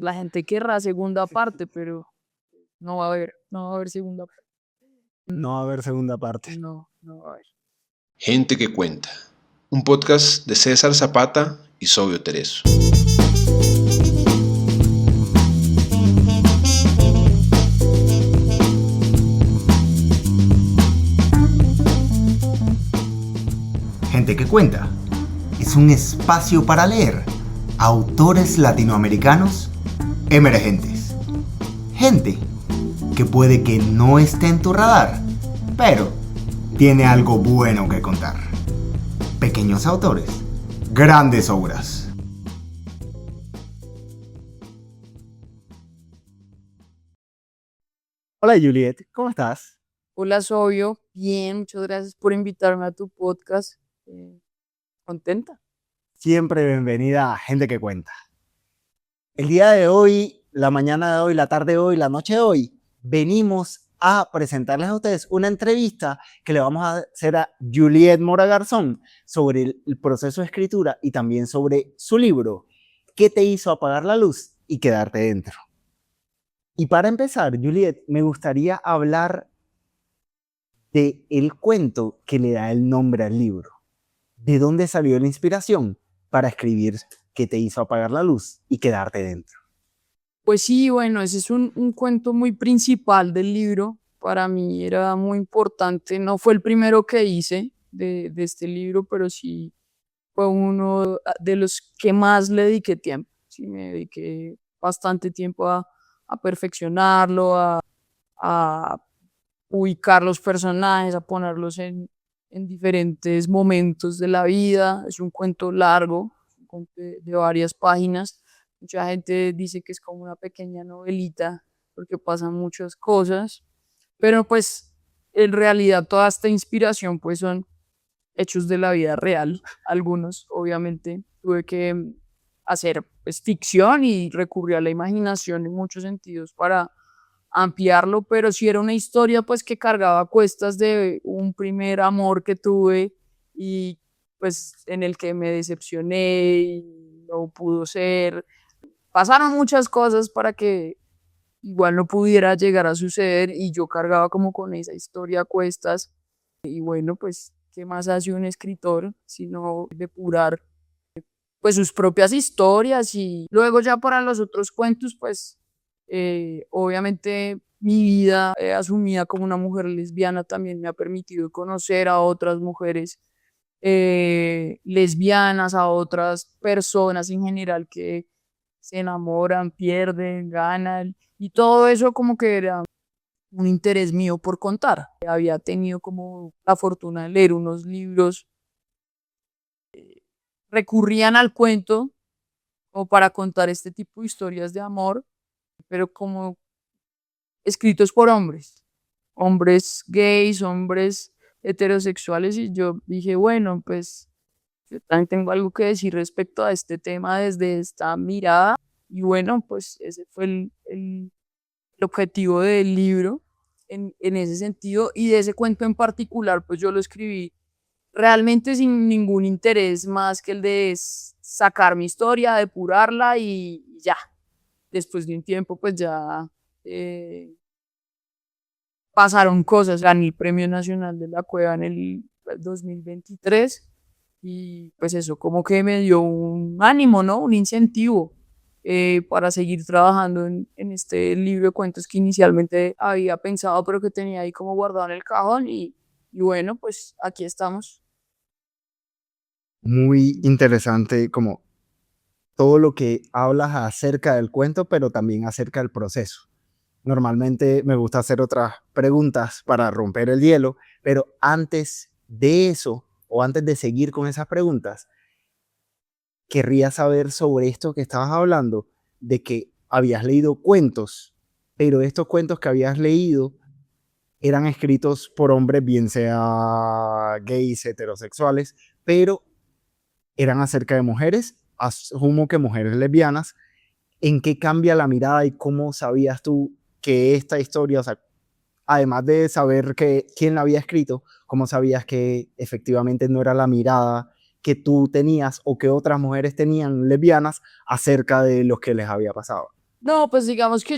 La gente querrá segunda parte, pero no va a haber segunda parte. No va a haber segunda parte. No va a haber. Gente que cuenta. Un podcast de César Zapata y Sobio Tereso. Gente que cuenta es un espacio para leer autores latinoamericanos emergentes. Gente que puede que no esté en tu radar, pero tiene algo bueno que contar. Pequeños autores, grandes obras. Hola Juliet, ¿cómo estás? Hola, Sobio. Bien, muchas gracias por invitarme a tu podcast. ¿Contenta? Siempre bienvenida a Gente que cuenta. El día de hoy, la mañana de hoy, la tarde de hoy, la noche de hoy, venimos a presentarles a ustedes una entrevista que le vamos a hacer a Juliet Mora Garzón sobre el proceso de escritura y también sobre su libro, ¿Qué te hizo apagar la luz y quedarte dentro? Y para empezar, Juliet, me gustaría hablar del cuento que le da el nombre al libro. ¿De dónde salió la inspiración para escribir ¿Qué te hizo apagar la luz y quedarte dentro? Pues sí, bueno, ese es un cuento muy principal del libro. Para mí era muy importante. No fue el primero que hice de este libro, pero sí fue uno de los que más le dediqué tiempo. Sí, me dediqué bastante tiempo a perfeccionarlo, a ubicar los personajes, a ponerlos en diferentes momentos de la vida. Es un cuento largo, un cuento de varias páginas. Mucha gente dice que es como una pequeña novelita porque pasan muchas cosas, pero pues en realidad toda esta inspiración pues son hechos de la vida real. Algunos obviamente tuve que hacer pues ficción y recurrí a la imaginación en muchos sentidos para ampliarlo, pero sí era una historia pues que cargaba a cuestas de un primer amor que tuve y pues en el que me decepcioné y no pudo ser. Pasaron muchas cosas para que igual no pudiera llegar a suceder y yo cargaba como con esa historia a cuestas y bueno, pues ¿qué más hace un escritor sino depurar pues sus propias historias? Y luego ya para los otros cuentos pues obviamente mi vida asumida como una mujer lesbiana también me ha permitido conocer a otras mujeres lesbianas, a otras personas en general que se enamoran, pierden, ganan y todo eso como que era un interés mío por contar. Había tenido como la fortuna de leer unos libros, recurrían al cuento o para contar este tipo de historias de amor, pero como escritos por hombres gays, hombres heterosexuales, y yo dije, bueno, pues yo también tengo algo que decir respecto a este tema desde esta mirada, y bueno, pues ese fue el objetivo del libro en ese sentido, y de ese cuento en particular, pues yo lo escribí realmente sin ningún interés más que el de sacar mi historia, depurarla y ya. Después de un tiempo, pues ya eh, pasaron cosas. Gané el Premio Nacional de la Cueva en el 2023 y pues eso como que me dio un ánimo, ¿no? Un incentivo para seguir trabajando en este libro de cuentos que inicialmente había pensado, pero que tenía ahí como guardado en el cajón y bueno, pues aquí estamos. Muy interesante como todo lo que hablas acerca del cuento, pero también acerca del proceso. Normalmente me gusta hacer otras preguntas para romper el hielo, pero antes de eso, o antes de seguir con esas preguntas, querría saber sobre esto que estabas hablando, de que habías leído cuentos, pero estos cuentos que habías leído eran escritos por hombres, bien sea gays, heterosexuales, pero eran acerca de mujeres, asumo que mujeres lesbianas. ¿En qué cambia la mirada y cómo sabías tú que esta historia, o sea, además de saber quién la había escrito, cómo sabías que efectivamente no era la mirada que tú tenías o que otras mujeres tenían lesbianas acerca de lo que les había pasado? No, pues digamos que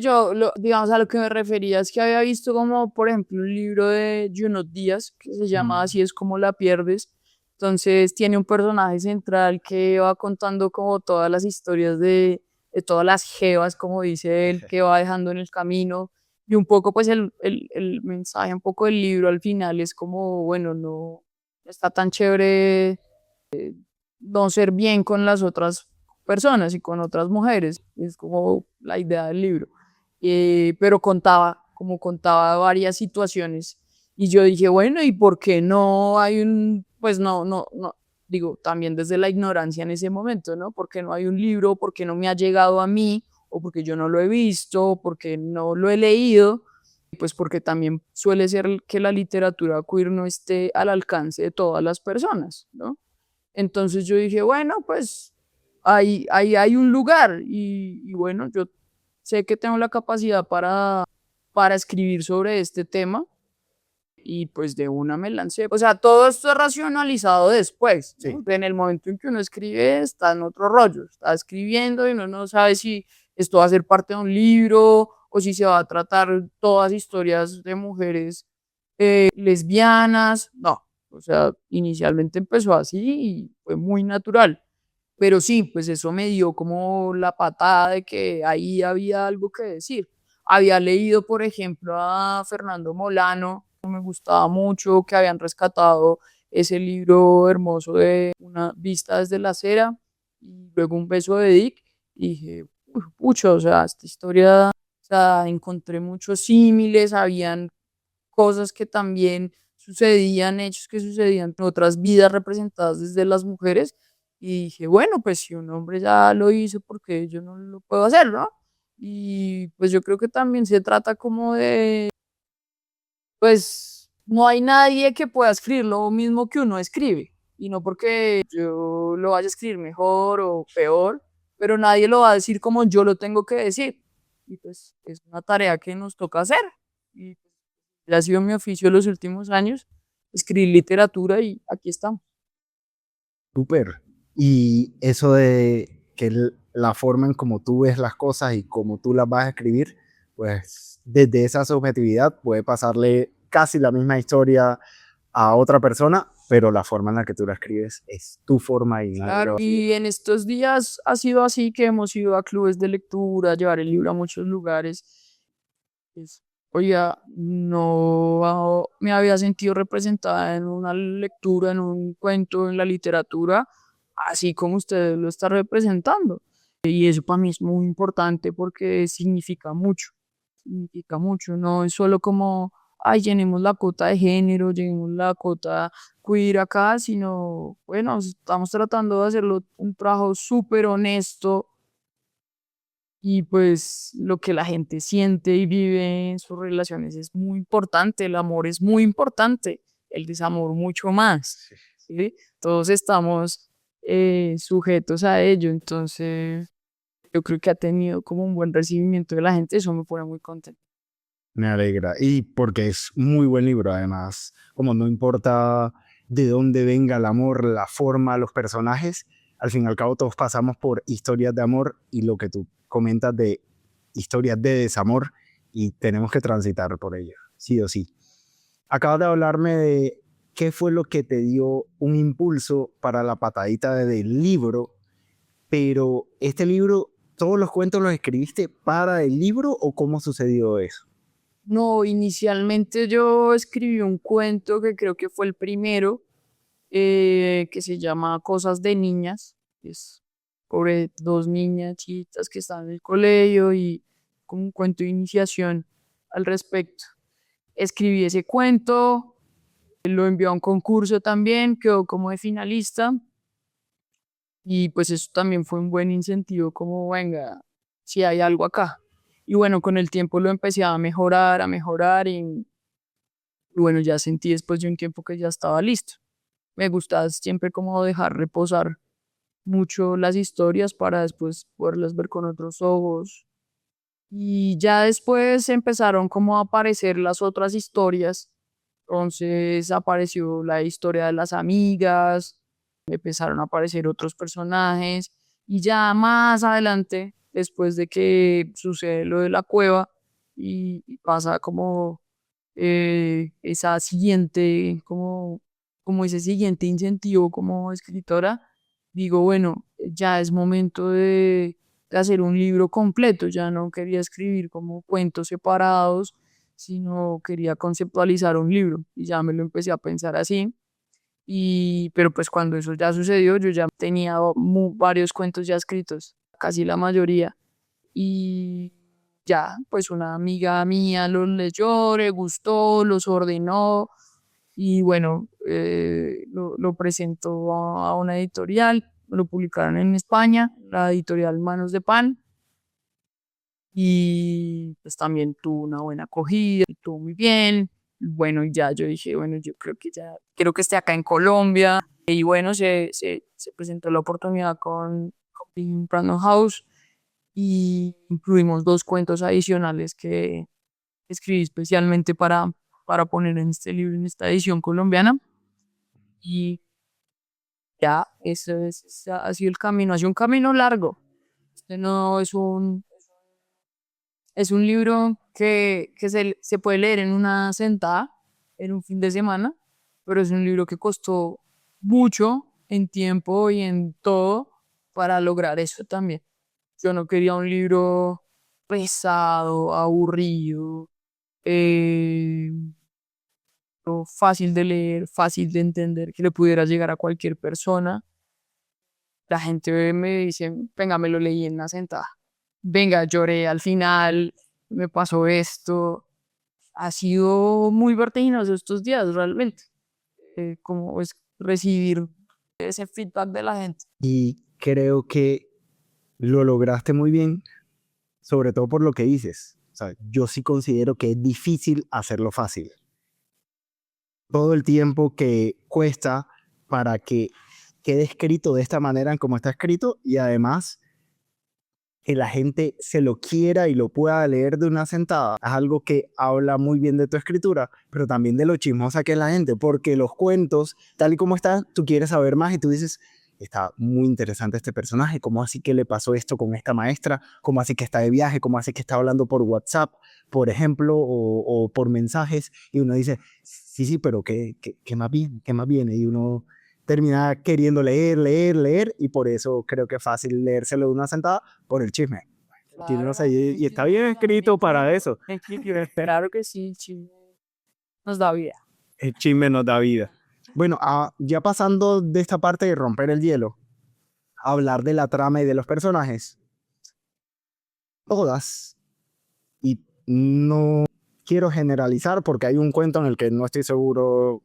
digamos a lo que me refería es que había visto como, por ejemplo, un libro de Junot Díaz que se llama Así es como la pierdes. Entonces tiene un personaje central que va contando como todas las historias de todas las jevas, como dice él, que va dejando en el camino. Y un poco, pues el mensaje, un poco del libro al final es como, bueno, no está tan chévere no ser bien con las otras personas y con otras mujeres. Es como la idea del libro. Pero contaba varias situaciones. Y yo dije, bueno, ¿y por qué no hay pues no, digo, también desde la ignorancia en ese momento, ¿no? ¿Por qué no hay un libro? ¿Por qué no me ha llegado a mí? ¿O porque yo no lo he visto? ¿O porque no lo he leído? Pues porque también suele ser que la literatura queer no esté al alcance de todas las personas, ¿no? Entonces yo dije, bueno, pues ahí hay un lugar y bueno, yo sé que tengo la capacidad para escribir sobre este tema y pues de una me lancé. O sea, todo esto es racionalizado después, Sí. ¿no? En el momento en que uno escribe está en otro rollo, está escribiendo y uno no sabe si esto va a ser parte de un libro o si se va a tratar todas historias de mujeres lesbianas, no. O sea, inicialmente empezó así y fue muy natural. Pero sí, pues eso me dio como la patada de que ahí había algo que decir. Había leído, por ejemplo, a Fernando Molano, me gustaba mucho, que habían rescatado ese libro hermoso de Una vista desde la acera y luego Un beso de Dick. Y dije, "Uy, pucha, o sea, esta historia, o sea, encontré muchos símiles, habían cosas que también sucedían, hechos que sucedían en otras vidas representadas desde las mujeres. Y dije, bueno, pues si un hombre ya lo hizo, porque yo no lo puedo hacer, ¿no? Y pues yo creo que también se trata como de, pues no hay nadie que pueda escribir lo mismo que uno escribe. Y no porque yo lo vaya a escribir mejor o peor, pero nadie lo va a decir como yo lo tengo que decir. Y pues es una tarea que nos toca hacer. Y ha sido mi oficio los últimos años, escribir literatura y aquí estamos. Súper. Y eso de que la forma en como tú ves las cosas y cómo tú las vas a escribir, pues desde esa subjetividad puede pasarle casi la misma historia a otra persona, pero la forma en la que tú la escribes es tu forma y Claro, y en estos días ha sido así que hemos ido a clubes de lectura, llevar el libro a muchos lugares. Es, oiga, no me había sentido representada en una lectura, en un cuento, en la literatura, así como usted lo está representando. Y eso para mí es muy importante porque significa mucho, no es solo como, ay, llenemos la cota de género, llenemos la cota queer acá, sino, bueno, estamos tratando de hacerlo un trabajo súper honesto y pues lo que la gente siente y vive en sus relaciones es muy importante, el amor es muy importante, el desamor mucho más, ¿sí? Todos estamos sujetos a ello, entonces yo creo que ha tenido como un buen recibimiento de la gente, eso me pone muy contento. Me alegra. Y porque es muy buen libro, además, como no importa de dónde venga el amor, la forma, los personajes, al fin y al cabo todos pasamos por historias de amor y lo que tú comentas de historias de desamor y tenemos que transitar por ello, sí o sí. Acabas de hablarme de qué fue lo que te dio un impulso para la patadita del libro, pero este libro, ¿todos los cuentos los escribiste para el libro o cómo sucedió eso? No, inicialmente yo escribí un cuento que creo que fue el primero, que se llama Cosas de Niñas. Es sobre dos niñas chiquitas que están en el colegio y como un cuento de iniciación al respecto. Escribí ese cuento, lo envié a un concurso también, quedó como de finalista y pues eso también fue un buen incentivo como, venga, si hay algo acá. Y bueno, con el tiempo lo empecé a mejorar y bueno, ya sentí después de un tiempo que ya estaba listo. Me gusta siempre como dejar reposar mucho las historias para después poderlas ver con otros ojos. Y ya después empezaron como a aparecer las otras historias. Entonces apareció la historia de las amigas, empezaron a aparecer otros personajes y ya más adelante después de que sucede lo de la cueva y pasa como esa siguiente, como ese siguiente incentivo como escritora, digo, bueno, ya es momento de hacer un libro completo, ya no quería escribir como cuentos separados, sino quería conceptualizar un libro y ya me lo empecé a pensar así. Pero pues cuando eso ya sucedió, yo ya tenía varios cuentos ya escritos, casi la mayoría. Y ya, pues una amiga mía los leyó, le gustó, los ordenó y bueno, lo presentó a una editorial, lo publicaron en España, la editorial Manos de Pan, y pues también tuvo una buena acogida, estuvo muy bien. Bueno, y ya yo dije, bueno, yo creo que ya quiero que esté acá en Colombia. Y bueno, se presentó la oportunidad con Penguin Random House y incluimos 2 cuentos adicionales que escribí especialmente para poner en este libro, en esta edición colombiana. Y ya, ese ha sido el camino. Ha sido un camino largo. Este no es un libro que se puede leer en una sentada, en un fin de semana, pero es un libro que costó mucho en tiempo y en todo para lograr eso también. Yo no quería un libro pesado, aburrido, eh, fácil de leer, fácil de entender, que le pudiera llegar a cualquier persona. La gente me dice, venga, me lo leí en una sentada. Venga, lloré al final, me pasó esto. Ha sido muy vertiginoso estos días, realmente. Como es recibir ese feedback de la gente. Y creo que lo lograste muy bien, sobre todo por lo que dices. O sea, yo sí considero que es difícil hacerlo fácil. Todo el tiempo que cuesta para que quede escrito de esta manera en como está escrito y además que la gente se lo quiera y lo pueda leer de una sentada, es algo que habla muy bien de tu escritura, pero también de lo chismosa que es la gente, porque los cuentos, tal y como están, tú quieres saber más y tú dices, está muy interesante este personaje, ¿cómo así que le pasó esto con esta maestra? ¿Cómo así que está de viaje? ¿Cómo así que está hablando por WhatsApp, por ejemplo, o por mensajes? Y uno dice, sí, sí, pero ¿qué más viene? ¿Qué más viene? Y uno termina queriendo leer, leer, leer, y por eso creo que es fácil leérselo de una sentada por el chisme. Tiene, no sé, Claro, y está bien escrito para eso. claro que sí, el chisme nos da vida. El chisme nos da vida. Bueno, ya pasando de esta parte de romper el hielo, a hablar de la trama y de los personajes, todas, y no quiero generalizar porque hay un cuento en el que no estoy seguro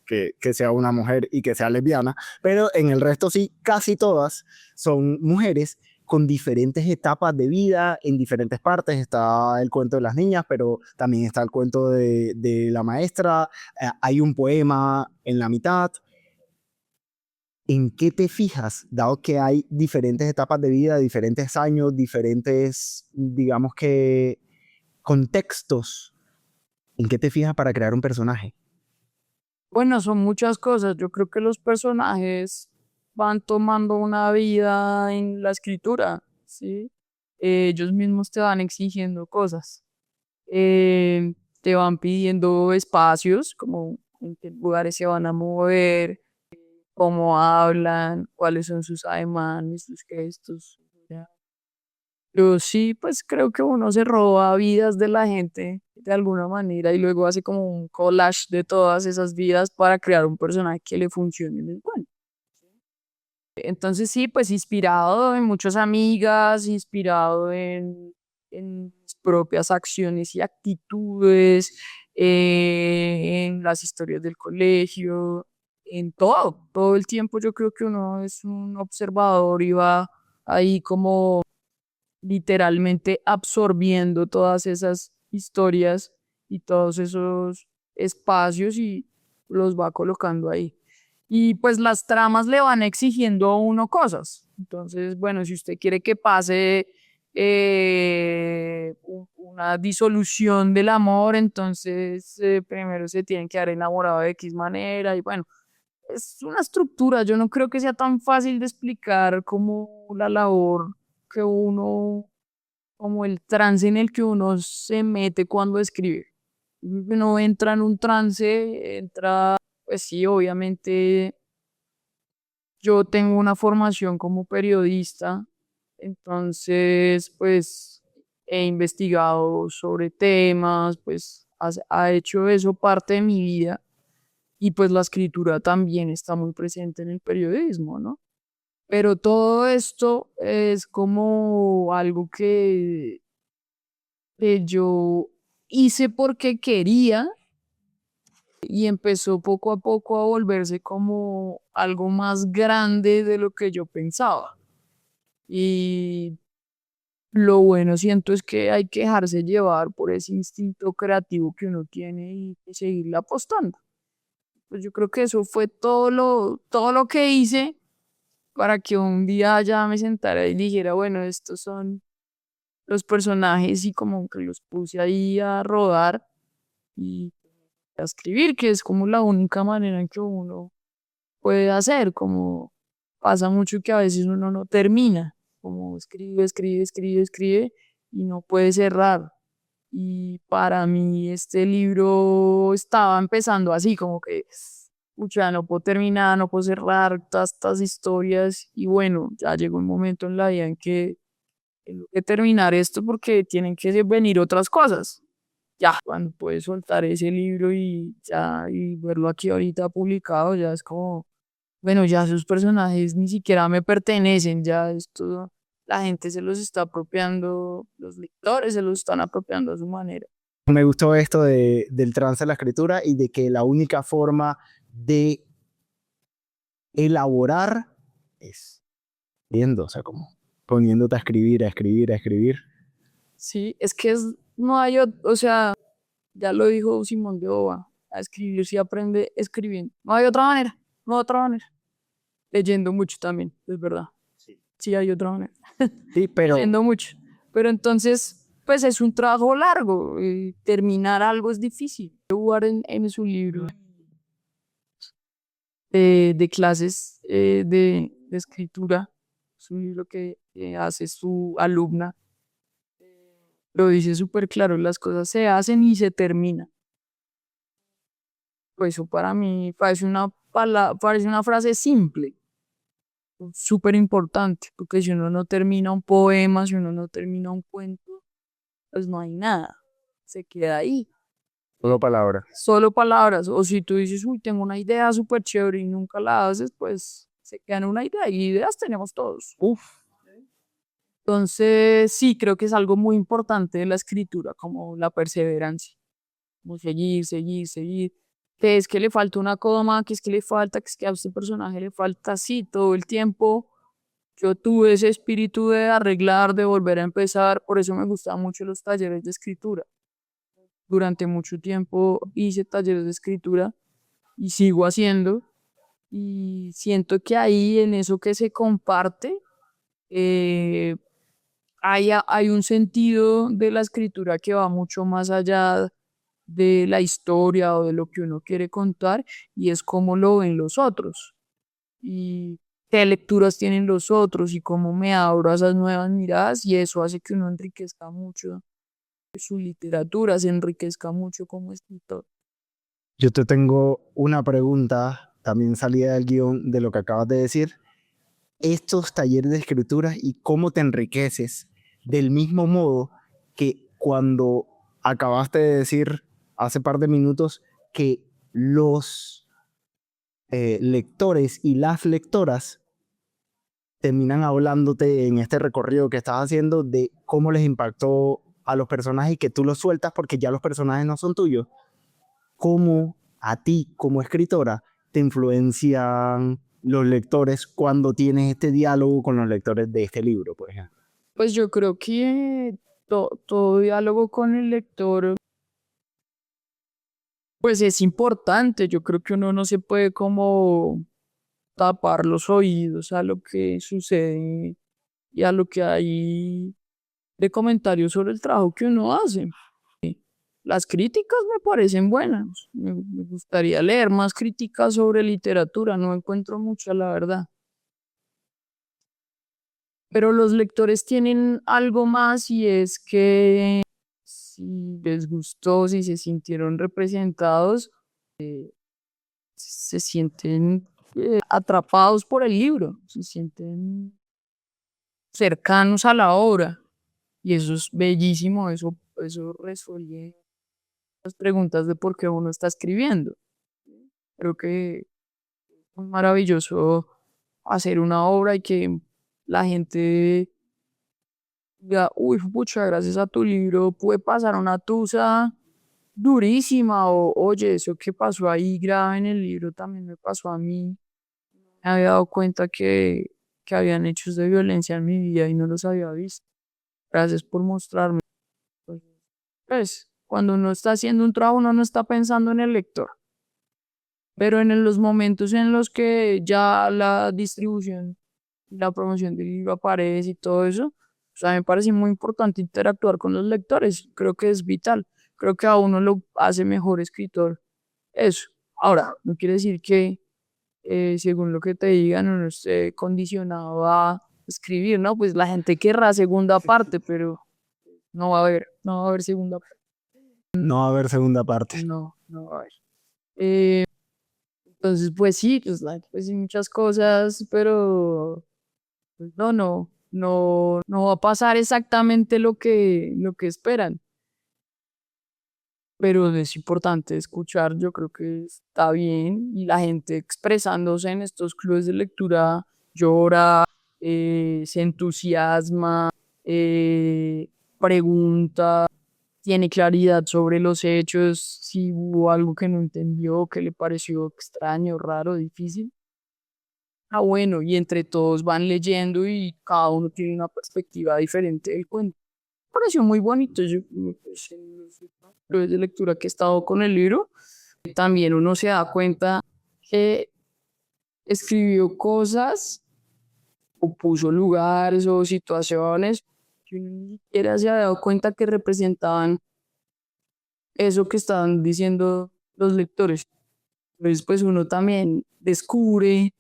que sea una mujer y que sea lesbiana, pero en el resto sí, casi todas son mujeres con diferentes etapas de vida en diferentes partes. Está el cuento de las niñas, pero también está el cuento de la maestra. Hay un poema en la mitad. ¿En qué te fijas, dado que hay diferentes etapas de vida, diferentes años, diferentes, digamos que, contextos? ¿En qué te fijas para crear un personaje? Bueno, son muchas cosas. Yo creo que los personajes van tomando una vida en la escritura, ¿sí? Ellos mismos te van exigiendo cosas. Te van pidiendo espacios, como en qué lugares se van a mover, cómo hablan, cuáles son sus ademanes, sus gestos. ¿Ya? Yo sí, pues creo que uno se roba vidas de la gente de alguna manera y luego hace como un collage de todas esas vidas para crear un personaje que le funcione en el cuento. Entonces sí, pues inspirado en muchas amigas, inspirado en mis propias acciones y actitudes, en las historias del colegio, en todo el tiempo yo creo que uno es un observador y va ahí como literalmente absorbiendo todas esas historias y todos esos espacios y los va colocando ahí. Y pues las tramas le van exigiendo a uno cosas. Entonces, bueno, si usted quiere que pase una disolución del amor, entonces primero se tienen que haber enamorado de X manera y bueno, es una estructura. Yo no creo que sea tan fácil de explicar como la labor que uno, como el trance en el que uno se mete cuando escribe. Uno entra en un trance, pues sí, obviamente yo tengo una formación como periodista, entonces pues he investigado sobre temas, pues ha hecho eso parte de mi vida y pues la escritura también está muy presente en el periodismo, ¿no? Pero todo esto es como algo que yo hice porque quería y empezó poco a poco a volverse como algo más grande de lo que yo pensaba. Y lo bueno siento es que hay que dejarse llevar por ese instinto creativo que uno tiene y seguirle apostando. Pues yo creo que eso fue todo lo que hice para que un día ya me sentara y dijera, bueno, estos son los personajes y como que los puse ahí a rodar y a escribir, que es como la única manera en que uno puede hacer, como pasa mucho que a veces uno no termina, como escribe y no puede cerrar. Y para mí este libro estaba empezando así, como que, pucha, no puedo terminar, no puedo cerrar todas estas historias. Y bueno, ya llegó un momento en la vida en que tengo que terminar esto porque tienen que venir otras cosas. Ya, cuando puedes soltar ese libro y ya, y verlo aquí ahorita publicado, ya es como, bueno, ya sus personajes ni siquiera me pertenecen, ya esto, la gente se los está apropiando, los lectores se los están apropiando a su manera. Me gustó esto del trance de la escritura y de que la única forma de elaborar es viendo, o sea, como poniéndote a escribir, a escribir, a escribir. Sí, es que no hay, o sea, ya lo dijo Simón de Beauvoir, a escribir se aprende escribiendo. No hay otra manera, no hay otra manera. Leyendo mucho también, es verdad. Sí, hay otra manera. Sí, pero Leyendo mucho. Pero entonces, pues es un trabajo largo. Terminar algo es difícil. Beauvoir en su libro de clases de escritura, es un libro que hace su alumna, lo dice súper claro, las cosas se hacen y se terminan. Pues eso para mí parece una frase simple, súper importante, porque si uno no termina un poema, si uno no termina un cuento, pues no hay nada, se queda ahí. solo palabras. Solo palabras, o si tú dices, uy, tengo una idea súper chévere y nunca la haces, pues se queda en una idea, y ideas tenemos todos. Uf, Entonces, sí, creo que es algo muy importante de la escritura, como la perseverancia, como seguir. Que es que le falta una coma, que es que le falta, que es que a este personaje le falta así todo el tiempo. Yo tuve ese espíritu de arreglar, de volver a empezar, por eso me gustaban mucho los talleres de escritura. Durante mucho tiempo hice talleres de escritura y sigo haciendo. Y siento que ahí, en eso que se comparte, eh, hay un sentido de la escritura que va mucho más allá de la historia o de lo que uno quiere contar, y es cómo lo ven los otros y qué lecturas tienen los otros y cómo me abro a esas nuevas miradas, y eso hace que uno enriquezca mucho su literatura, se enriquezca mucho como escritor. yo te tengo una pregunta, también salida del guión de lo que acabas de decir. Estos talleres de escritura y cómo te enriqueces del mismo modo que cuando acabaste de decir hace par de minutos que los lectores y las lectoras terminan hablándote en este recorrido que estás haciendo de cómo les impactó a los personajes y que tú los sueltas porque ya los personajes no son tuyos. ¿Cómo a ti como escritora te influencian los lectores cuando tienes este diálogo con los lectores de este libro, por ejemplo? Pues yo creo que todo diálogo con el lector pues es importante. Yo creo que uno no se puede como tapar los oídos a lo que sucede y a lo que hay de comentarios sobre el trabajo que uno hace. Las críticas me parecen buenas. Me gustaría leer más críticas sobre literatura. No encuentro mucha, la verdad. Pero los lectores tienen algo más y es que si les gustó, si se sintieron representados, se sienten atrapados por el libro, se sienten cercanos a la obra. Y eso es bellísimo, eso resuelve las preguntas de por qué uno está escribiendo. Creo que es muy maravilloso hacer una obra y que la gente diga, uy, pucha, gracias a tu libro pude pasar una tusa durísima, o oye, eso que pasó ahí grave en el libro también me pasó a mí. Me había dado cuenta que habían hechos de violencia en mi vida y no los había visto. Gracias por mostrarme. Pues, cuando uno está haciendo un trabajo, uno no está pensando en el lector. Pero en los momentos en los que ya la distribución, la promoción del libro aparece y todo eso, o sea, me parece muy importante interactuar con los lectores. Creo que es vital. Creo que a uno lo hace mejor escritor. Eso. Ahora, no quiere decir que según lo que te digan uno esté condicionado a escribir, ¿no? Pues la gente querrá segunda parte, pero no va a haber segunda parte. No va a haber segunda parte. No va a haber. Eh, entonces, pues sí, pues sí, muchas cosas, pero pues no va a pasar exactamente lo que esperan. Pero es importante escuchar, yo creo que está bien, y la gente expresándose en estos clubes de lectura llora, se entusiasma, eh, pregunta, tiene claridad sobre los hechos, si hubo algo que no entendió, que le pareció extraño, raro, difícil. Ah, bueno, y entre todos van leyendo y cada uno tiene una perspectiva diferente del cuento. Me pareció muy bonito. Yo, pues, en los clubes de lectura que he estado con el libro, también uno se da cuenta que escribió cosas o puso lugares o situaciones que uno ni siquiera se había dado cuenta que representaban eso que estaban diciendo los lectores. Entonces, pues uno también descubre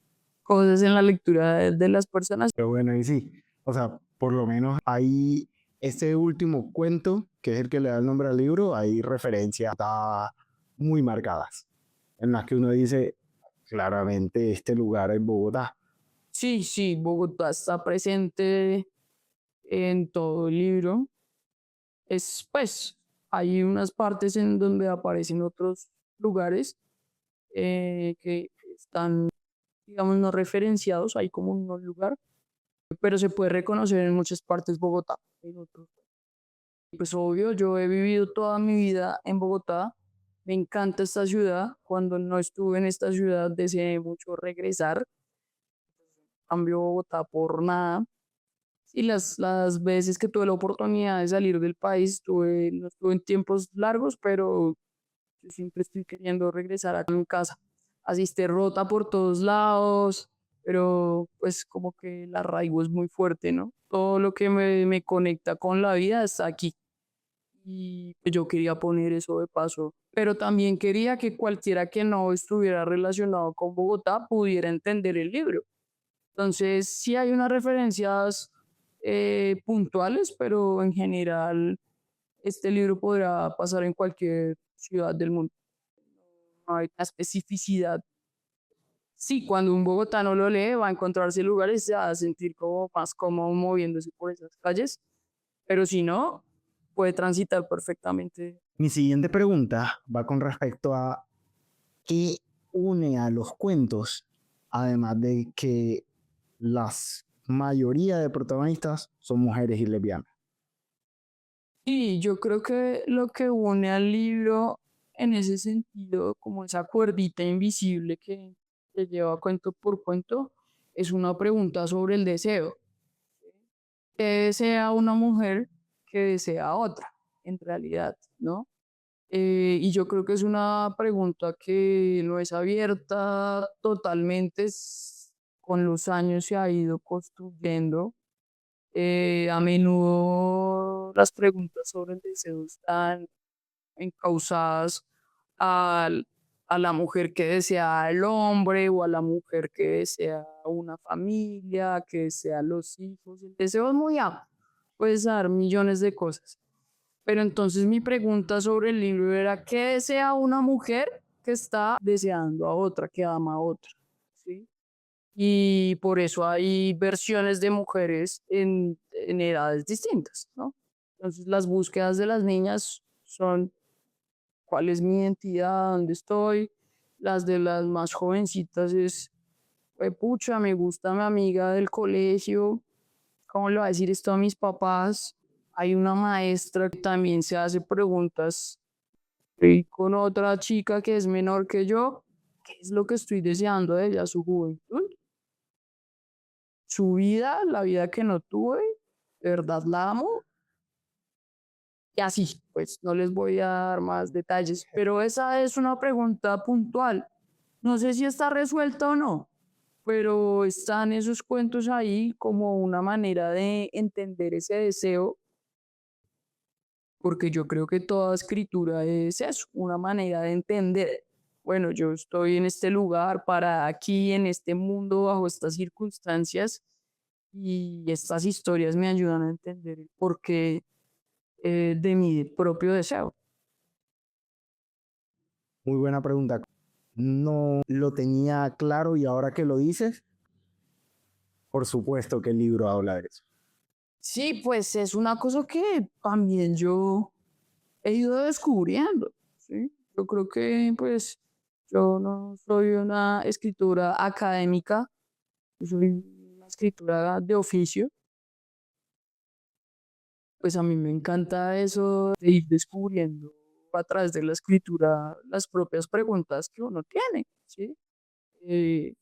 cosas en la lectura de las personas. Pero bueno, y sí, o sea, por lo menos hay este último cuento, que es el que le da el nombre al libro, hay referencias muy marcadas, en las que uno dice claramente este lugar en Bogotá. Sí, sí, Bogotá está presente en todo el libro. Es, pues, hay unas partes en donde aparecen otros lugares que están, digamos, no referenciados, hay como un lugar, pero se puede reconocer en muchas partes Bogotá. En otros. Pues obvio, yo he vivido toda mi vida en Bogotá, me encanta esta ciudad, cuando no estuve en esta ciudad deseé mucho regresar, cambio Bogotá por nada. Y las veces que tuve la oportunidad de salir del país, no estuve en tiempos largos, pero yo siempre estoy queriendo regresar a mi casa. Así esté rota por todos lados, pero pues como que el arraigo es muy fuerte, ¿no? Todo lo que me conecta con la vida está aquí. Y pues yo quería poner eso de paso, pero también quería que cualquiera que no estuviera relacionado con Bogotá pudiera entender el libro. Entonces, sí hay unas referencias puntuales, pero en general este libro podrá pasar en cualquier ciudad del mundo. No hay una especificidad. Sí, cuando un bogotano lo lee va a encontrarse lugares, se va a sentir como más cómodo moviéndose por esas calles, pero si no, puede transitar perfectamente. Mi siguiente pregunta va con respecto a qué une a los cuentos, además de que la mayoría de protagonistas son mujeres y lesbianas. Sí, yo creo que lo que une al libro en ese sentido, como esa cuerdita invisible que lleva cuento por cuento, es una pregunta sobre el deseo. ¿Qué desea una mujer que desea a otra, en realidad, ¿no? Y yo creo que es una pregunta que no es abierta totalmente, con los años se ha ido construyendo. A menudo las preguntas sobre el deseo están encausadas al a la mujer que desea al hombre o a la mujer que desea una familia, que desea los hijos. El deseo es muy amplio, puedes dar millones de cosas. Pero entonces mi pregunta sobre el libro era, ¿qué desea una mujer que está deseando a otra, que ama a otra? ¿Sí? Y por eso hay versiones de mujeres en edades distintas, ¿no? Entonces las búsquedas de las niñas son cuál es mi identidad, dónde estoy. Las de las más jovencitas es, pucha, me gusta mi amiga del colegio, ¿cómo le va a decir esto a mis papás? Hay una maestra que también se hace preguntas y con otra chica que es menor que yo, ¿qué es lo que estoy deseando de ella, su juventud? Su vida, la vida que no tuve, de verdad la amo. Y así, pues no les voy a dar más detalles, pero esa es una pregunta puntual. No sé si está resuelta o no, pero están esos cuentos ahí como una manera de entender ese deseo, porque yo creo que toda escritura es eso, una manera de entender. Bueno, yo estoy en este lugar, para aquí, en este mundo, bajo estas circunstancias, y estas historias me ayudan a entender el porqué de mi propio deseo. Muy buena pregunta. No lo tenía claro y ahora que lo dices, por supuesto que el libro habla de eso. Sí, pues es una cosa que también yo he ido descubriendo, ¿sí? Yo creo que pues yo no soy una escritora académica, yo soy una escritora de oficio, pues a mí me encanta eso de ir descubriendo a través de la escritura las propias preguntas que uno tiene, ¿sí?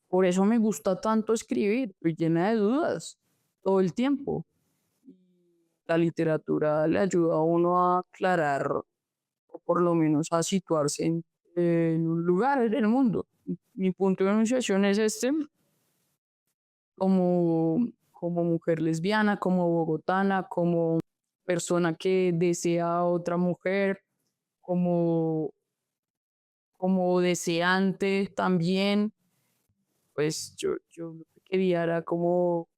Por eso me gusta tanto escribir, estoy llena de dudas todo el tiempo. La literatura le ayuda a uno a aclarar, o por lo menos a situarse en un lugar en el mundo. Mi punto de enunciación es este, como mujer lesbiana, como bogotana, como persona que desea a otra mujer, como, como deseante también, pues yo lo que quería era como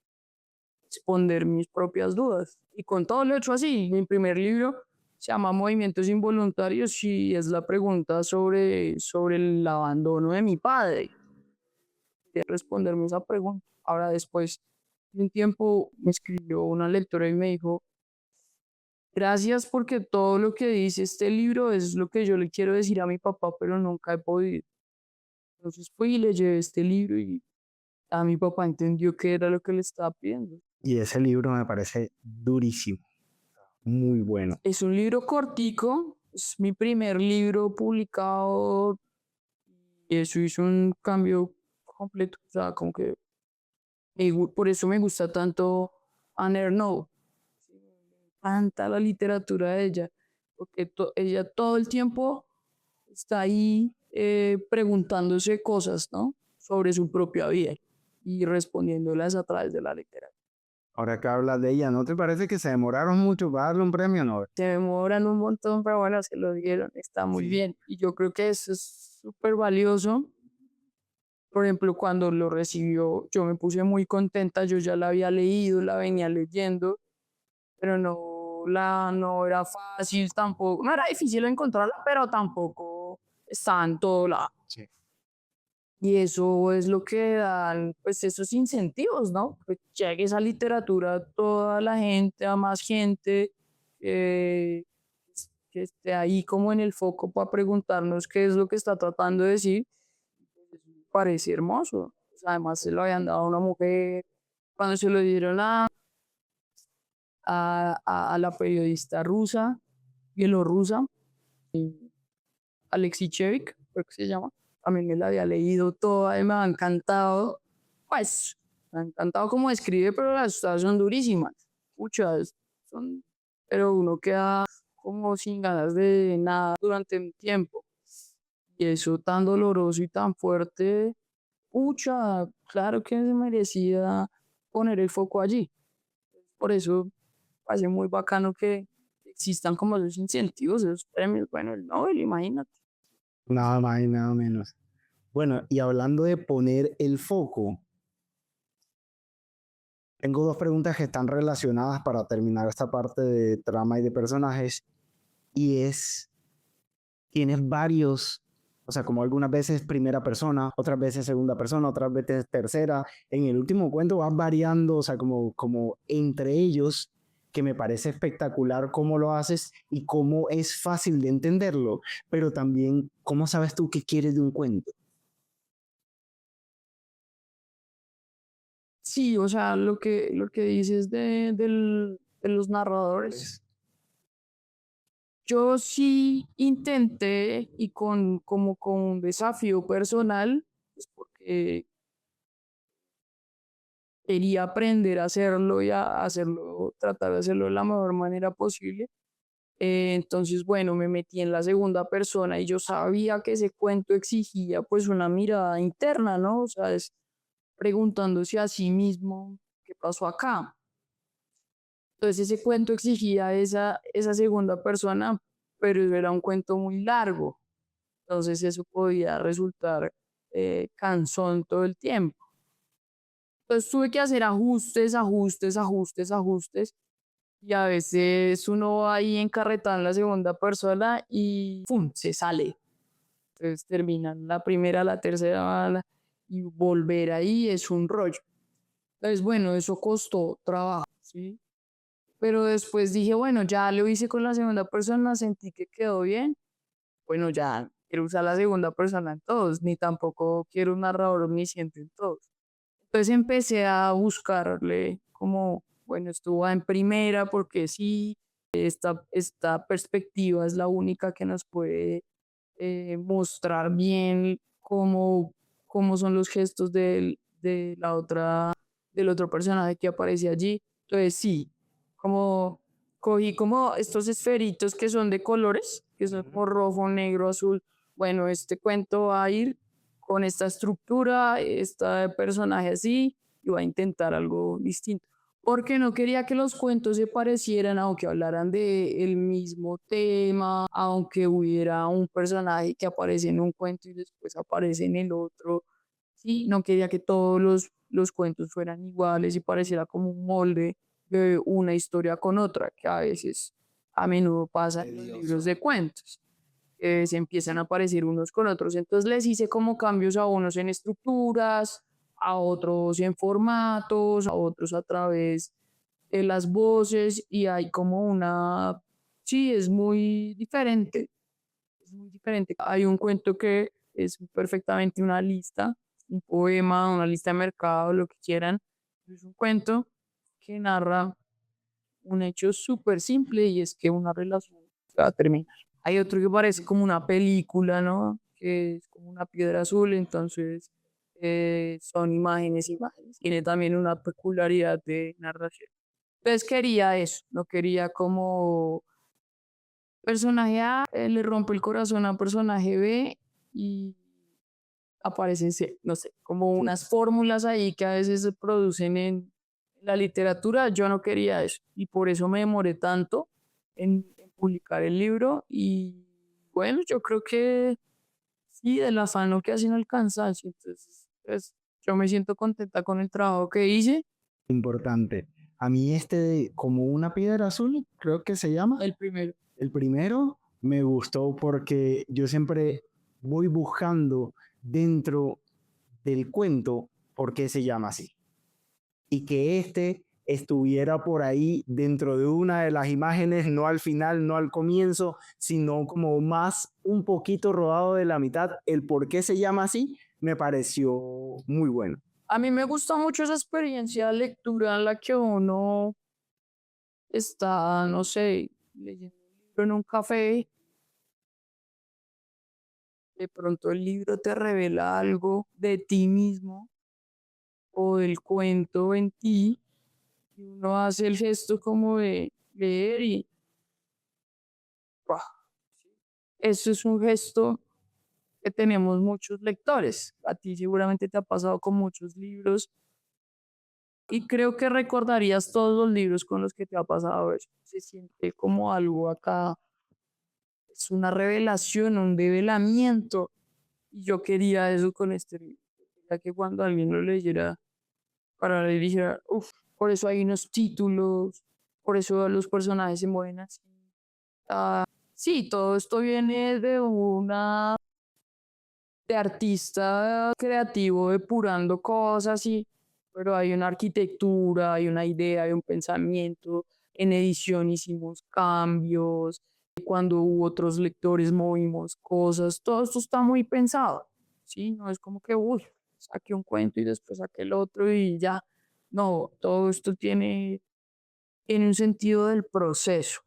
responder mis propias dudas. Y con todo lo he hecho así. Mi primer libro se llama Movimientos Involuntarios y es la pregunta sobre el abandono de mi padre. De responderme esa pregunta. Ahora después de un tiempo me escribió una lectora y me dijo, gracias porque todo lo que dice este libro es lo que yo le quiero decir a mi papá, pero nunca he podido. Entonces fui y le llevé este libro y a mi papá entendió que era lo que le estaba pidiendo. Y ese libro me parece durísimo, muy bueno. Es un libro cortico, es mi primer libro publicado y eso hizo un cambio completo. O sea, como que por eso me gusta tanto Anne Ernaux. Me encanta la literatura de ella, porque ella todo el tiempo está ahí preguntándose cosas, ¿no? Sobre su propia vida y respondiéndolas a través de la literatura. Ahora que hablas de ella, ¿no te parece que se demoraron mucho para darle un premio Nobel? Se demoran un montón, pero bueno, se lo dieron, está muy Sí. bien. Y yo creo que eso es súper valioso. Por ejemplo, cuando lo recibió, yo me puse muy contenta, yo ya la había leído, la venía leyendo, pero no era fácil tampoco, no era difícil encontrarla, pero tampoco estaba en todo lado. Sí. Y eso es lo que dan, pues, esos incentivos, ¿no? Que llegue esa literatura a toda la gente, a más gente, eh, que esté ahí como en el foco para preguntarnos qué es lo que está tratando de decir. Me parece hermoso. O sea, además se lo habían dado a una mujer, cuando se lo dieron a la periodista rusa, bielorrusa, Alexichevich, creo que se llama. También me la había leído toda y me ha encantado. Pues, me ha encantado cómo escribe, pero las historias son durísimas. Muchas son, pero uno queda como sin ganas de nada durante un tiempo. Y eso tan doloroso y tan fuerte, pucha, claro que se merecía poner el foco allí. Por eso parece muy bacano que existan como esos incentivos, esos premios. Bueno, el Nobel, imagínate. Nada más y nada menos. Bueno, y hablando de poner el foco, tengo dos preguntas que están relacionadas para terminar esta parte de trama y de personajes. Y es, tienes varios, o sea, como algunas veces primera persona, otras veces segunda persona, otras veces tercera. En el último cuento vas variando, o sea, como entre ellos, que me parece espectacular cómo lo haces y cómo es fácil de entenderlo, pero también cómo sabes tú qué quieres de un cuento. Sí, o sea, lo que dices de los narradores, yo sí intenté y como con un desafío personal, pues porque quería aprender a hacerlo y a hacerlo, tratar de hacerlo de la mejor manera posible. Entonces, bueno, me metí en la segunda persona y yo sabía que ese cuento exigía pues una mirada interna, ¿no? O sea, es preguntándose a sí mismo, ¿qué pasó acá? Entonces ese cuento exigía esa segunda persona, pero era un cuento muy largo. Entonces eso podía resultar cansón todo el tiempo. Entonces tuve que hacer ajustes, ajustes, ajustes, ajustes. Y a veces uno va ahí encarretado en la segunda persona y ¡pum! Se sale. Entonces terminan la primera, la tercera, y volver ahí es un rollo. Entonces, bueno, eso costó trabajo, ¿sí? Pero después dije, bueno, ya lo hice con la segunda persona, sentí que quedó bien. Bueno, ya quiero usar la segunda persona en todos, ni tampoco quiero un narrador omnisciente en todos. Entonces empecé a buscarle como, bueno, estuvo en primera porque sí, esta perspectiva es la única que nos puede mostrar bien cómo son los gestos del otro personaje que aparece allí. Entonces sí, como cogí como estos esferitos que son de colores, que son como rojo, negro, azul. Bueno, este cuento va a ir con esta estructura, este personaje así, y va a intentar algo distinto. Porque no quería que los cuentos se parecieran, aunque hablaran de el mismo tema, aunque hubiera un personaje que aparece en un cuento y después aparece en el otro. Sí, no quería que todos los cuentos fueran iguales y pareciera como un molde de una historia con otra, que a veces, a menudo pasa en los libros de cuentos, que se empiezan a parecer unos con otros. Entonces les hice como cambios a unos en estructuras, a otros en formatos, a otros a través de las voces y hay como una, sí, es muy diferente. Hay un cuento que es perfectamente una lista, un poema, una lista de mercado, lo que quieran. Es un cuento que narra un hecho súper simple y es que una relación va a terminar. Hay otro que parece como una película, ¿no? Que es como una piedra azul, entonces son imágenes, imágenes. Tiene también una peculiaridad de narración. Entonces quería eso, no quería como personaje A le rompe el corazón a personaje B y aparece C, no sé, como unas fórmulas ahí que a veces se producen en la literatura. Yo no quería eso y por eso me demoré tanto en publicar el libro y bueno, yo creo que sí, del afán lo que hacen el cansancio, entonces pues, yo me siento contenta con el trabajo que hice. Importante. A mí este de como una piedra azul, creo que se llama. El primero. El primero me gustó porque yo siempre voy buscando dentro del cuento por qué se llama así. Y que este estuviera por ahí dentro de una de las imágenes, no al final, no al comienzo, sino como más un poquito rodado de la mitad, el por qué se llama así, me pareció muy bueno. A mí me gusta mucho esa experiencia de lectura en la que uno está, no sé, leyendo un libro en un café, de pronto el libro te revela algo de ti mismo o del cuento en ti, y uno hace el gesto como de leer y ¡pua! Eso es un gesto que tenemos muchos lectores. A ti seguramente te ha pasado con muchos libros y creo que recordarías todos los libros con los que te ha pasado eso. Se siente como algo acá es una revelación, un develamiento. Y yo quería eso con este libro. Quería que cuando alguien lo leyera, para le dijera, uff, por eso hay unos títulos, por eso los personajes se mueven así. Sí, todo esto viene de artista creativo depurando cosas, y, pero hay una arquitectura, hay una idea, hay un pensamiento. En edición hicimos cambios, cuando hubo otros lectores movimos cosas, todo esto está muy pensado, ¿sí? No es como que, uy, saqué un cuento y después saqué el otro y ya. No, todo esto tiene un sentido del proceso,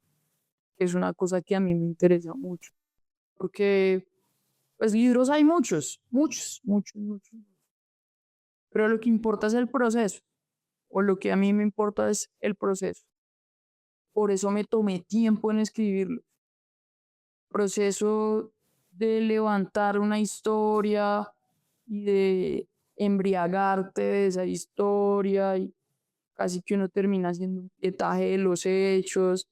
que es una cosa que a mí me interesa mucho, porque pues libros hay muchos, muchos, muchos, muchos, pero lo que importa es el proceso, o lo que a mí me importa es el proceso. Por eso me tomé tiempo en escribirlo. Proceso de levantar una historia y de embriagarte de esa historia, y casi que uno termina haciendo un pietaje de los hechos,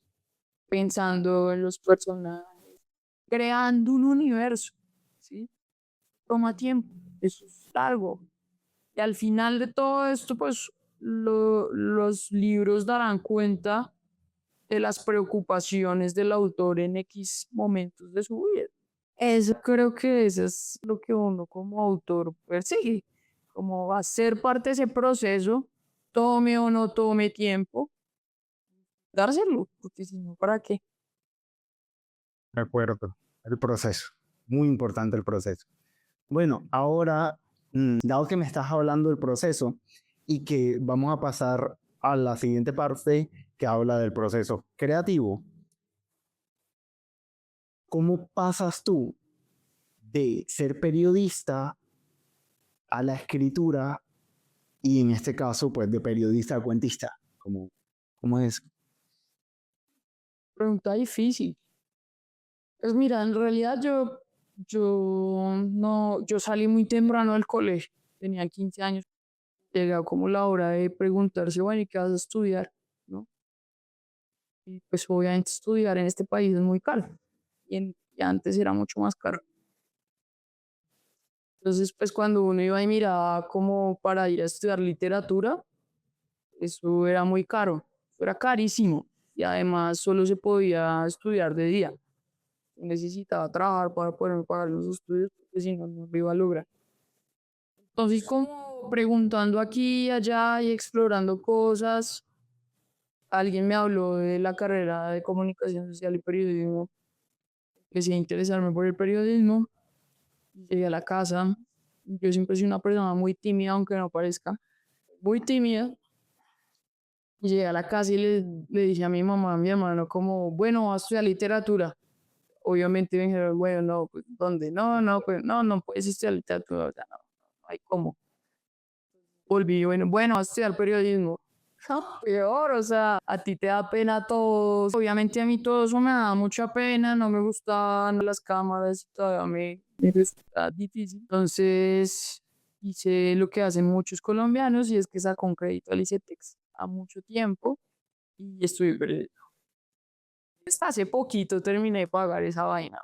pensando en los personajes, creando un universo, ¿sí? Toma tiempo, eso es largo. Y al final de todo esto, pues los libros darán cuenta de las preocupaciones del autor en X momentos de su vida. Eso creo que eso es lo que uno como autor persigue, como va a ser parte de ese proceso, tome o no tome tiempo, dárselo, porque si no, ¿para qué? De acuerdo. El proceso. Muy importante el proceso. Bueno, ahora, dado que me estás hablando del proceso y que vamos a pasar a la siguiente parte que habla del proceso creativo, ¿cómo pasas tú de ser periodista a la escritura y en este caso, pues de periodista a cuentista? ¿Cómo es? Pregunta difícil. Pues mira, en realidad yo no, yo salí muy temprano del colegio, tenía 15 años, llegaba como la hora de preguntarse, bueno, ¿y qué vas a estudiar? ¿No? Y pues obviamente estudiar en este país es muy caro, y antes era mucho más caro. Entonces, pues cuando uno iba y miraba como para ir a estudiar literatura, eso era muy caro, era carísimo, y además solo se podía estudiar de día. Necesitaba trabajar para poderme pagar los estudios, porque si no, no lo iba a lograr. Entonces, como preguntando aquí y allá y explorando cosas, alguien me habló de la carrera de comunicación social y periodismo. Empecé a interesarme por el periodismo. Llegué a la casa. Yo siempre soy una persona muy tímida, aunque no parezca. Muy tímida. Llegué a la casa y le dije a mi mamá, a mi hermano, como, bueno, voy a estudiar literatura. Obviamente me dijeron, bueno, no, pues, ¿dónde? No, no, pues, no, no puedes estudiar literatura, o sea, no, no hay cómo. Volví, bueno, bueno, voy a estudiar periodismo. No, peor, o sea, a ti te da pena todo. Obviamente a mí todo eso me da mucha pena, no me gustaban las cámaras, todavía me resulta difícil. Entonces hice lo que hacen muchos colombianos, y es que saco un crédito al ICETEX a mucho tiempo y estudié periodismo. Hasta hace poquito terminé de pagar esa vaina.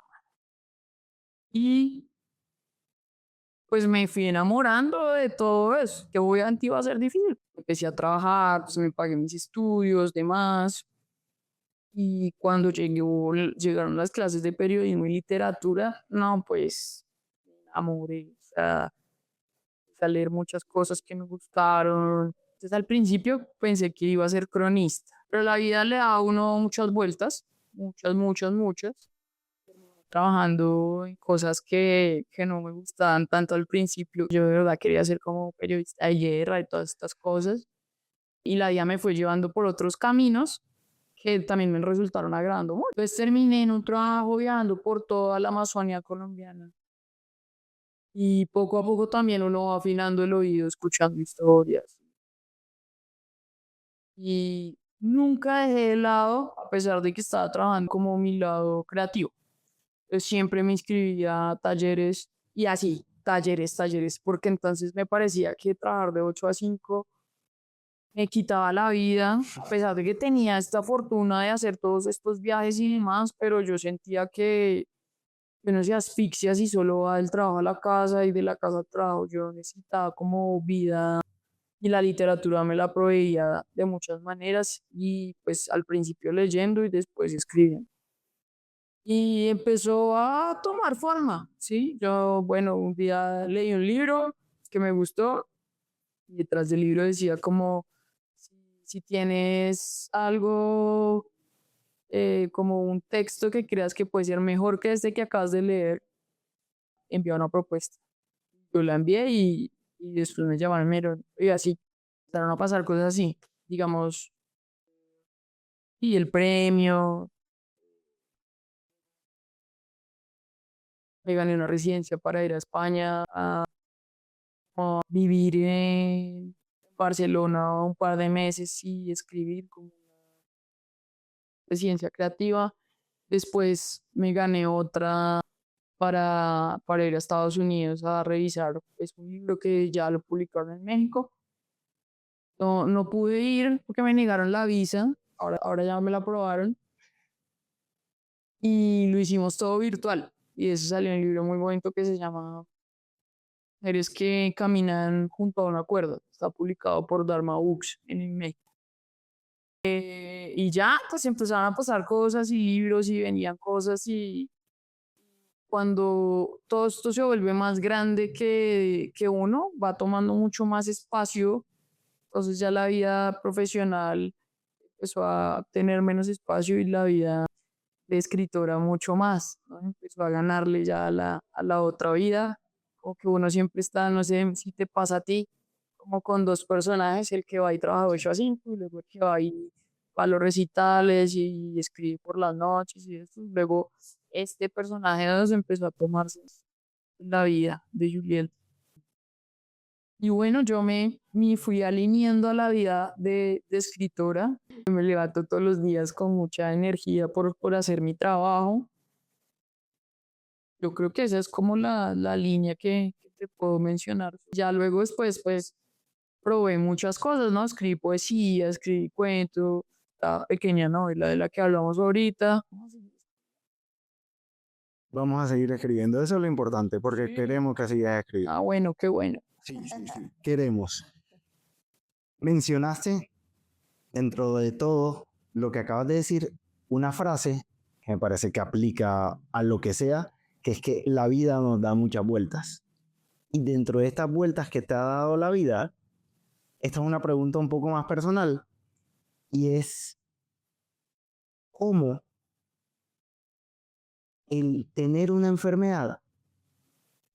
Y pues me fui enamorando de todo eso, que obviamente iba a ser difícil. Empecé a trabajar, pues me pagué mis estudios, demás. Y cuando llegaron las clases de periodismo y literatura, no, pues me enamoré. O sea, empecé a leer muchas cosas que me gustaron. Entonces al principio pensé que iba a ser cronista, pero la vida le da a uno muchas vueltas, muchas, muchas, muchas, trabajando en cosas que no me gustaban tanto al principio. Yo de verdad quería ser como periodista de guerra y todas estas cosas. Y la vida me fue llevando por otros caminos que también me resultaron agradando mucho. Entonces terminé en un trabajo viajando por toda la Amazonía colombiana. Y poco a poco también uno va afinando el oído, escuchando historias. Y nunca dejé de lado, a pesar de que estaba trabajando, como mi lado creativo. Siempre me inscribía a talleres y así, talleres, talleres, porque entonces me parecía que trabajar de 8 a 5 me quitaba la vida, a pesar de que tenía esta fortuna de hacer todos estos viajes y demás, pero yo sentía que uno se asfixia si solo va del trabajo a la casa y de la casa al trabajo. Yo necesitaba como vida y la literatura me la proveía de muchas maneras y pues al principio leyendo y después escribiendo. Y empezó a tomar forma, ¿sí? Yo, bueno, un día leí un libro que me gustó y detrás del libro decía como, si tienes algo, como un texto que creas que puede ser mejor que este que acabas de leer, envía una propuesta. Yo la envié y después me llamaron y así, empezaron a pasar cosas así, digamos, y el premio, me gané una residencia para ir a España a vivir en Barcelona un par de meses y escribir como una residencia creativa. Después me gané otra para ir a Estados Unidos a revisar. Es un libro que ya lo publicaron en México. No, no pude ir porque me negaron la visa. Ahora ya me la aprobaron. Y lo hicimos todo virtual. Y de eso salió un libro muy bonito que se llama Seres que caminan junto a una cuerda. Está publicado por Dharma Books en México. Y ya, pues empezaron a pasar cosas y libros y venían cosas y cuando todo esto se vuelve más grande que uno, va tomando mucho más espacio, entonces ya la vida profesional empezó a tener menos espacio y la vida de escritora mucho más, ¿no? Empezó a ganarle ya a la otra vida, como que uno siempre está, no sé si te pasa a ti, como con dos personajes, el que va y trabaja 8 a 5 y luego el que va y va a los recitales y escribe por las noches y eso. Luego este personaje dos empezó a tomarse la vida de Juliet. Y bueno, yo me fui alineando a la vida de escritora. Me levanto todos los días con mucha energía por hacer mi trabajo. Yo creo que esa es como la línea que te puedo mencionar. Ya luego después, pues, probé muchas cosas, ¿no? Escribí poesía, escribí cuentos, la pequeña novela de la que hablamos ahorita. Vamos a seguir escribiendo. Eso es lo importante, porque Sí. queremos que sigas escribiendo. Ah, bueno, qué bueno. Sí, sí, sí. Queremos. Mencionaste dentro de todo lo que acabas de decir una frase que me parece que aplica a lo que sea, que es que la vida nos da muchas vueltas. Y dentro de estas vueltas que te ha dado la vida, esta es una pregunta un poco más personal y es cómo el tener una enfermedad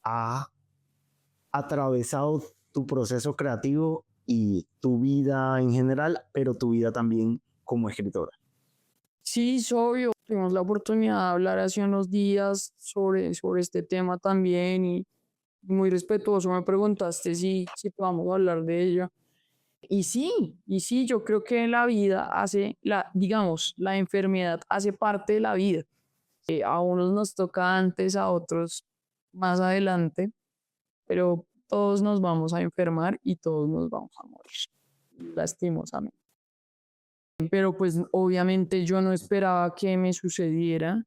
ha atravesado tu proceso creativo y tu vida en general, pero tu vida también como escritora. Sí, es obvio. Tuvimos la oportunidad de hablar hace unos días sobre este tema también y muy respetuoso me preguntaste si podamos hablar de ella. Y sí, yo creo que la vida hace, digamos, la enfermedad hace parte de la vida. A unos nos toca antes, a otros más adelante, pero todos nos vamos a enfermar y todos nos vamos a morir, lastimosamente. Pero pues obviamente yo no esperaba que me sucediera.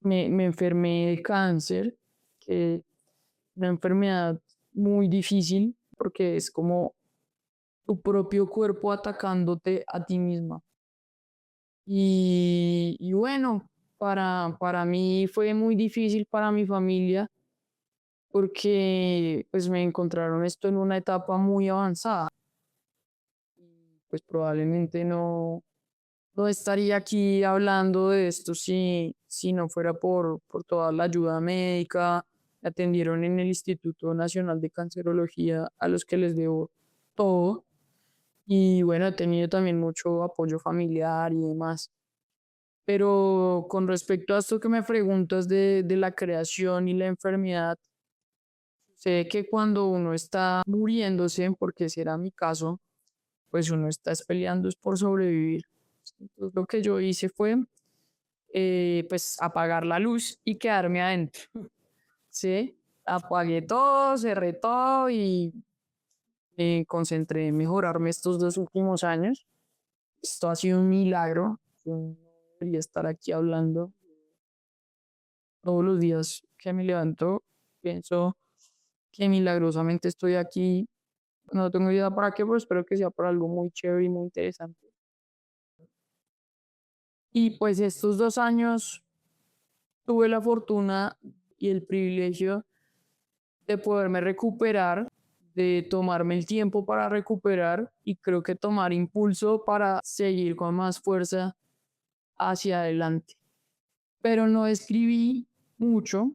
Me enfermé de cáncer, que es una enfermedad muy difícil porque es como tu propio cuerpo atacándote a ti misma. Y bueno, para mí fue muy difícil para mi familia porque pues me encontraron esto en una etapa muy avanzada. Pues probablemente no estaría aquí hablando de esto si no fuera por toda la ayuda médica. Me atendieron en el Instituto Nacional de Cancerología, a los que les debo todo. Y bueno, he tenido también mucho apoyo familiar y demás. Pero con respecto a esto que me preguntas de la creación y la enfermedad, sé que cuando uno está muriéndose, porque será mi caso, pues uno está peleando es por sobrevivir. Entonces lo que yo hice fue pues apagar la luz y quedarme adentro. Sí, apagué todo, cerré todo y Me concentré en mejorarme estos 2 últimos años. Esto ha sido un milagro. Yo no debería estar aquí hablando. Todos los días que me levanto, pienso que milagrosamente estoy aquí. No tengo idea para qué, pero espero que sea por algo muy chévere y muy interesante. Y pues estos 2 años tuve la fortuna y el privilegio de poderme recuperar, de tomarme el tiempo para recuperar y creo que tomar impulso para seguir con más fuerza hacia adelante. Pero no escribí mucho,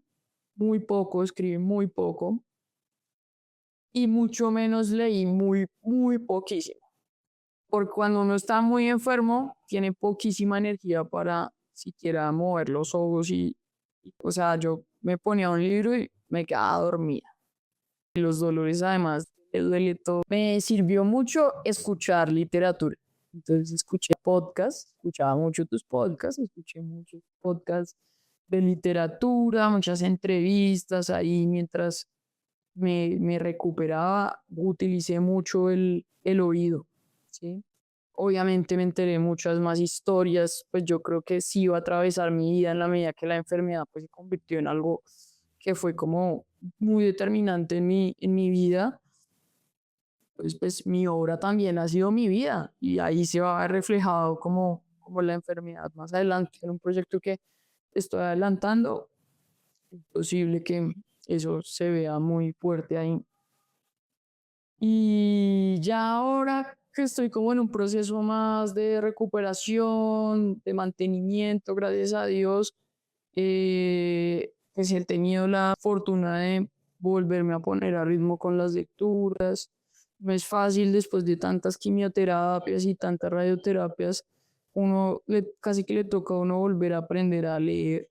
muy poco, escribí muy poco y mucho menos leí muy poquísimo. Porque cuando uno está muy enfermo, tiene poquísima energía para siquiera mover los ojos o sea, yo me ponía un libro y me quedaba dormida. Y los dolores además me duele todo. Me sirvió mucho escuchar literatura. Entonces escuché podcasts, escuchaba mucho tus podcasts, escuché muchos podcasts de literatura, muchas entrevistas ahí mientras me recuperaba, utilicé mucho el oído, ¿sí? Obviamente me enteré muchas más historias, pues yo creo que sí iba a atravesar mi vida en la medida que la enfermedad pues se convirtió en algo que fue como muy determinante en mi vida. Pues mi obra también ha sido mi vida y ahí se va a ver reflejado como la enfermedad más adelante en un proyecto que estoy adelantando. Posible que eso se vea muy fuerte ahí. Y ya ahora que estoy como en un proceso más de recuperación, de mantenimiento, gracias a Dios, pues he tenido la fortuna de volverme a poner a ritmo con las lecturas. No es fácil después de tantas quimioterapias y tantas radioterapias, casi que le toca a uno volver a aprender a leer,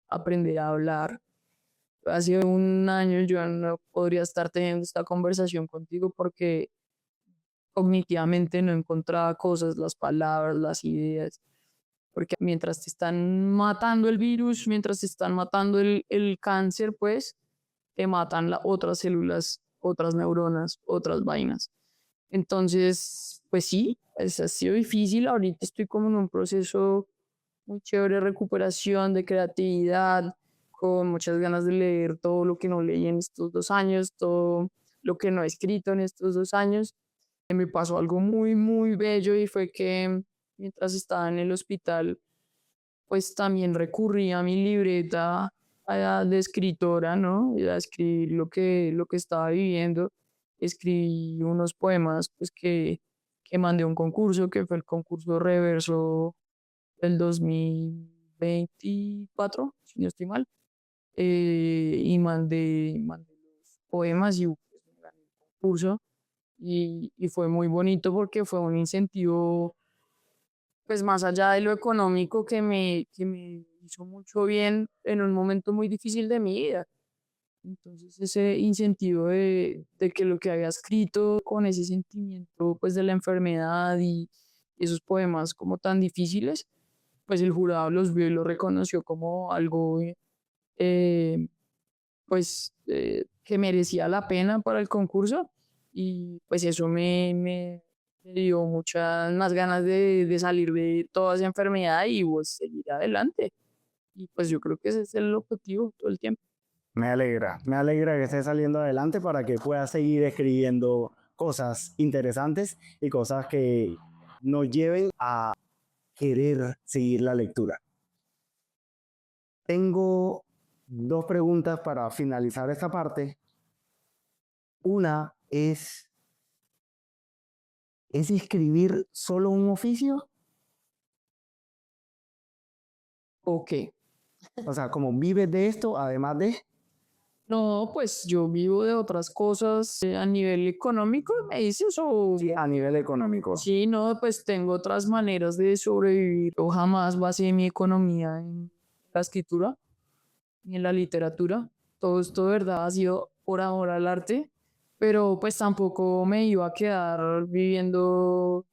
aprender a hablar. Hace un año yo no podría estar teniendo esta conversación contigo porque cognitivamente no encontraba cosas, las palabras, las ideas, porque mientras te están matando el virus, mientras te están matando el cáncer, pues te matan las otras células, otras neuronas, otras vainas. Entonces, pues sí, ha sido difícil. Ahorita estoy como en un proceso muy chévere de recuperación, de creatividad, con muchas ganas de leer todo lo que no leí en estos 2 años, todo lo que no he escrito en estos 2 años. Me pasó algo muy bello y fue que mientras estaba en el hospital, pues también recurrí a mi libreta de escritora, ¿no? Y a escribir lo que estaba viviendo. Escribí unos poemas, pues que mandé a un concurso, que fue el concurso Reverso del 2024, si no estoy mal. Y mandé los poemas y pues, me gané el concurso. Y fue muy bonito porque fue un incentivo, pues más allá de lo económico, que me hizo mucho bien en un momento muy difícil de mi vida. Entonces ese incentivo de que lo que había escrito con ese sentimiento pues de la enfermedad y esos poemas como tan difíciles, pues el jurado los vio y los reconoció como algo eh, que merecía la pena para el concurso y pues eso me dio muchas más ganas de salir de toda esa enfermedad y pues seguir adelante. Y pues yo creo que ese es el objetivo todo el tiempo. Me alegra que estés saliendo adelante para que puedas seguir escribiendo cosas interesantes y cosas que nos lleven a querer seguir la lectura. Tengo dos preguntas para finalizar esta parte. Una ¿es escribir solo un oficio? Ok. O sea, como vives de esto, además de... No, pues yo vivo de otras cosas a nivel económico, me dices, o Sí, a nivel económico. sí, no, pues tengo otras maneras de sobrevivir. Yo jamás basé mi economía en la escritura ni en la literatura. Todo esto, de verdad, ha sido por amor al arte, pero pues tampoco me iba a quedar viviendo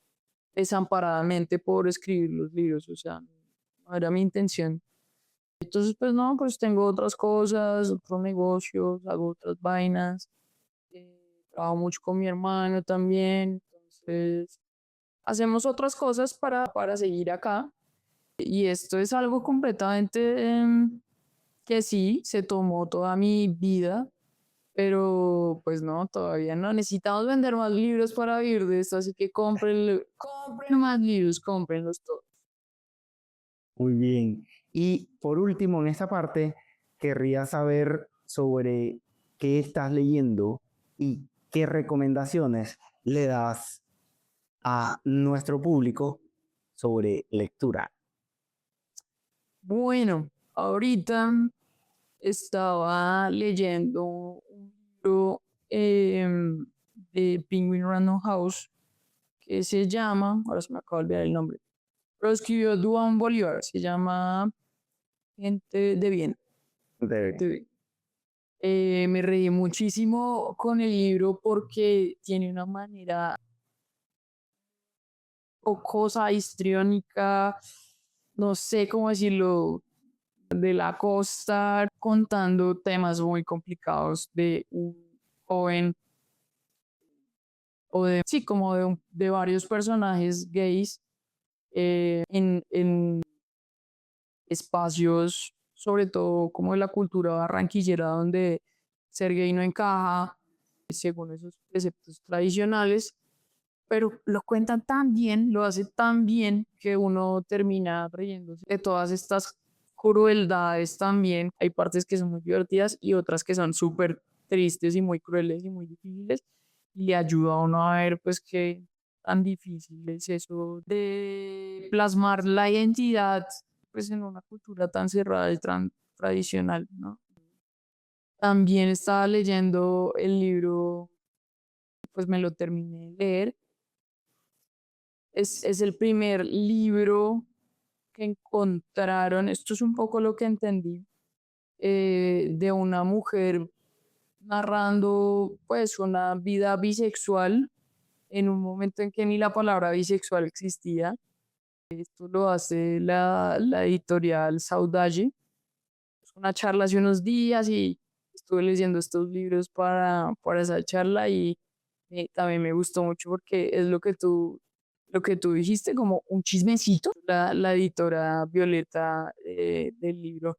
desamparadamente por escribir los libros, o sea, no era mi intención. Entonces, pues no, pues tengo otras cosas, otros negocios, hago otras vainas. trabajo mucho con mi hermano también, entonces hacemos otras cosas para seguir acá. Y esto es algo completamente que sí, se tomó toda mi vida, pero pues no, todavía no. Necesitamos vender más libros para vivir de esto, así que compren más libros, cómprenlos todos. Muy bien. Y por último, en esta parte, querría saber sobre qué estás leyendo y qué recomendaciones le das a nuestro público sobre lectura. Bueno, ahorita estaba leyendo un libro de Penguin Random House que se llama, ahora se me acaba de olvidar el nombre, lo escribió Duane Bolívar, se llama Gente de Bien. Gente de Bien. Me reí muchísimo con el libro porque tiene una manera jocosa, histriónica, no sé cómo decirlo, de la costa, contando temas muy complicados de un joven o de, sí, como de varios personajes gays en espacios, sobre todo como de la cultura barranquillera, donde ser gay no encaja, según esos preceptos tradicionales, pero lo cuentan tan bien, lo hace tan bien que uno termina riéndose de todas estas crueldades también. Hay partes que son muy divertidas y otras que son súper tristes y muy crueles y muy difíciles. Y le ayuda a uno a ver pues qué tan difícil es eso de plasmar la identidad pues en una cultura tan cerrada y tan tradicional, ¿no? También estaba leyendo el libro, pues me lo terminé de leer. Es el primer libro que encontraron, esto es un poco lo que entendí, de una mujer narrando pues una vida bisexual en un momento en que ni la palabra bisexual existía. Esto lo hace la editorial Saudade. Es una charla hace unos días y estuve leyendo estos libros para esa charla y también me gustó mucho porque es lo que tú dijiste, como un chismecito. La editora Violeta del libro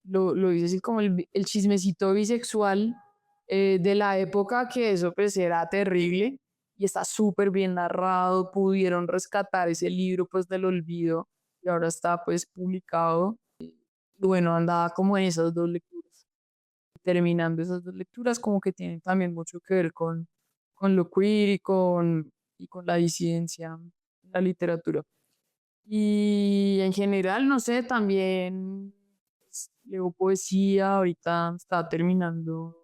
lo dice así como el chismecito bisexual de la época, que eso pues era terrible y está súper bien narrado. Pudieron rescatar ese libro pues del olvido y ahora está pues publicado. Bueno, andaba como en esas dos lecturas. Terminando esas dos lecturas, como que tienen también mucho que ver con lo queer y con la disidencia en la literatura. Y en general, no sé, también pues, leo poesía. Ahorita está terminando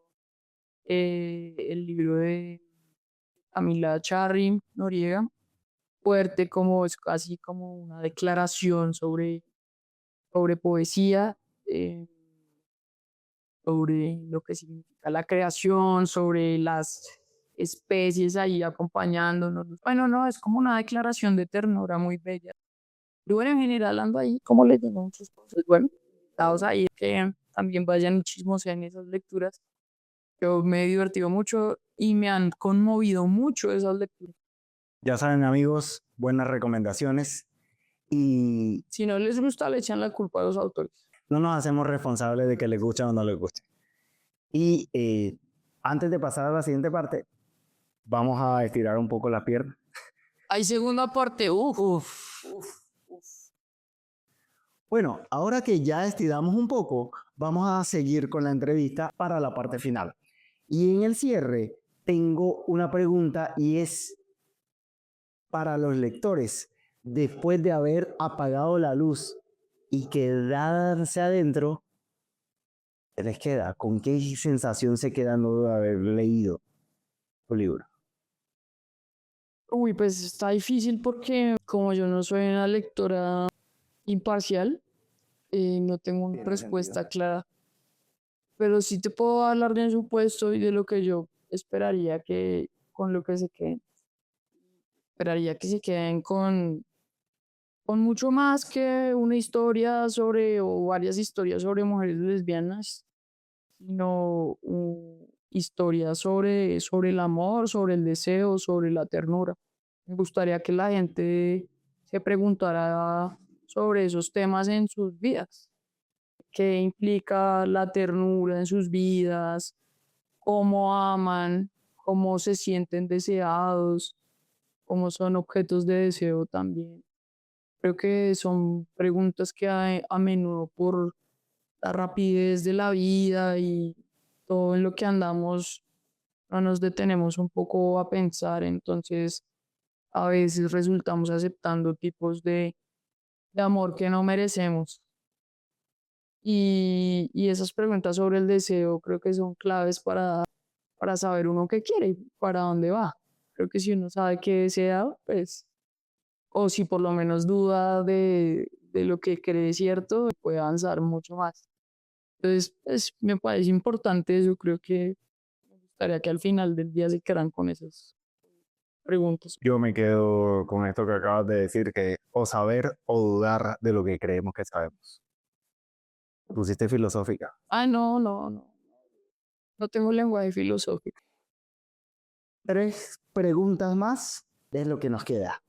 el libro de Camila Charri Noriega. Fuerte, como es casi como una declaración sobre poesía. Sobre lo que significa la creación, sobre las especies ahí acompañándonos. Bueno, no, es como una declaración de ternura muy bella. Y bueno, en general ando ahí, como les digo, muchas cosas. Bueno, invitados ahí que también vayan y chismosean esas lecturas. Yo me he divertido mucho y me han conmovido mucho esas lecturas. Ya saben, amigos, buenas recomendaciones y Si no les gusta, le echan la culpa a los autores. no nos hacemos responsables de que les guste o no les guste. Y antes de pasar a la siguiente parte, vamos a estirar un poco la pierna. Hay segunda parte, Bueno, ahora que ya estiramos un poco, vamos a seguir con la entrevista para la parte final. Y en el cierre tengo una pregunta y es para los lectores. Después de haber apagado la luz y quedarse adentro, ¿qué les queda? ¿Con qué sensación se quedan luego de haber leído tu libro? Uy, pues está difícil porque como yo no soy una lectora imparcial, no tengo una Tiene respuesta clara, pero sí te puedo hablar de un supuesto y de lo que yo esperaría que con lo que se queden. Esperaría que se queden con mucho más que una historia sobre o varias historias sobre mujeres lesbianas, sino historias sobre el amor, sobre el deseo, sobre la ternura. Me gustaría que la gente se preguntara sobre esos temas en sus vidas. ¿Qué implica la ternura en sus vidas? ¿Cómo aman? ¿Cómo se sienten deseados? ¿Cómo son objetos de deseo también? Creo que son preguntas que a menudo por la rapidez de la vida y todo en lo que andamos no nos detenemos un poco a pensar. Entonces, a veces resultamos aceptando tipos de amor que no merecemos. Y esas preguntas sobre el deseo creo que son claves para saber uno qué quiere y para dónde va. Creo que si uno sabe qué desea, pues, o si por lo menos duda de lo que cree cierto, puede avanzar mucho más. Entonces, pues, me parece importante eso. Creo que me gustaría que al final del día se quedaran con esas preguntas. Yo me quedo con esto que acabas de decir, que o saber o dudar de lo que creemos que sabemos. Pusiste filosófica. Ah, no, no, no. No tengo lenguaje filosófico. 3 preguntas más de lo que nos queda.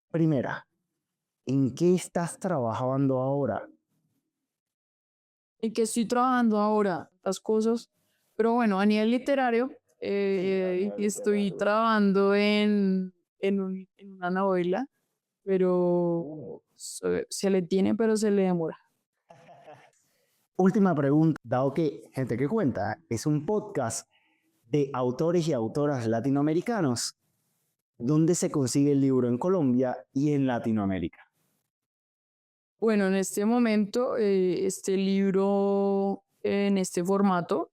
Primera, ¿en qué estás trabajando ahora? ¿En qué estoy trabajando ahora? Las cosas. Pero bueno, a nivel literario, estoy trabajando en una novela, pero se le tiene, pero se le demora. Última pregunta, dado que Gente que Cuenta es un podcast de autores y autoras latinoamericanos, ¿dónde se consigue el libro en Colombia y en Latinoamérica? Bueno, en este momento, este libro en este formato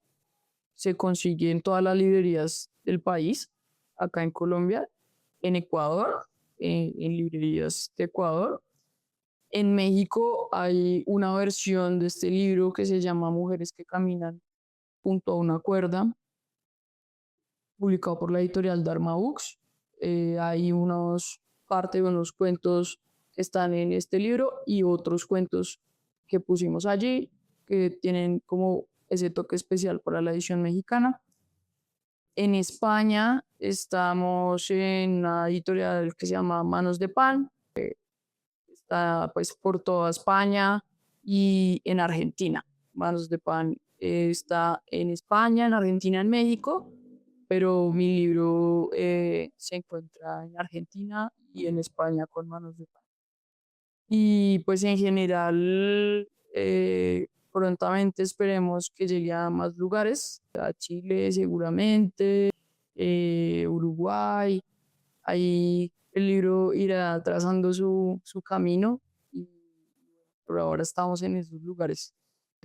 se consigue en todas las librerías del país, acá en Colombia, en Ecuador, en librerías de Ecuador. En México hay una versión de este libro que se llama Mujeres que caminan junto a una cuerda, publicado por la editorial Dharma Books. Hay parte de unos cuentos que están en este libro y otros cuentos que pusimos allí que tienen como ese toque especial para la edición mexicana. En España estamos en una editorial que se llama Manos de Pan, está pues por toda España y en Argentina. Manos de Pan está en España, en Argentina, en México, pero mi libro se encuentra en Argentina y en España con Manos de Pan. Y pues en general, prontamente esperemos que llegue a más lugares, a Chile seguramente, Uruguay. Ahí el libro irá trazando su camino y por ahora estamos en esos lugares.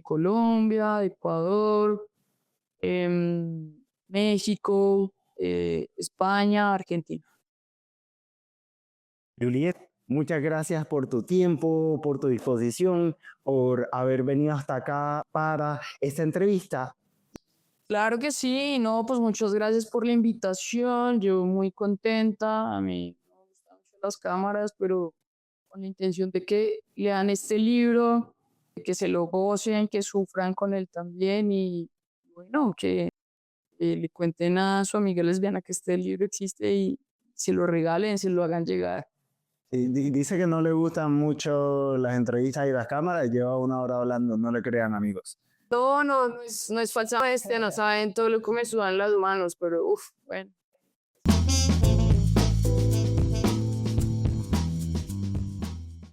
Colombia, Ecuador, México, España, Argentina. Juliet, muchas gracias por tu tiempo, por tu disposición, por haber venido hasta acá para esta entrevista. Claro que sí, no, pues muchas gracias por la invitación, yo muy contenta, a mí no me gustan mucho las cámaras, pero con la intención de que lean este libro, que se lo gocen, que sufran con él también y bueno, que le cuenten a su amiga lesbiana que este libro existe y se lo regalen, se lo hagan llegar. Sí, dice que no le gustan mucho las entrevistas y las cámaras, lleva 1 hora hablando, no le crean, amigos. No, no es falsa modestia, no saben todo lo que me sudan las manos, pero uff, bueno.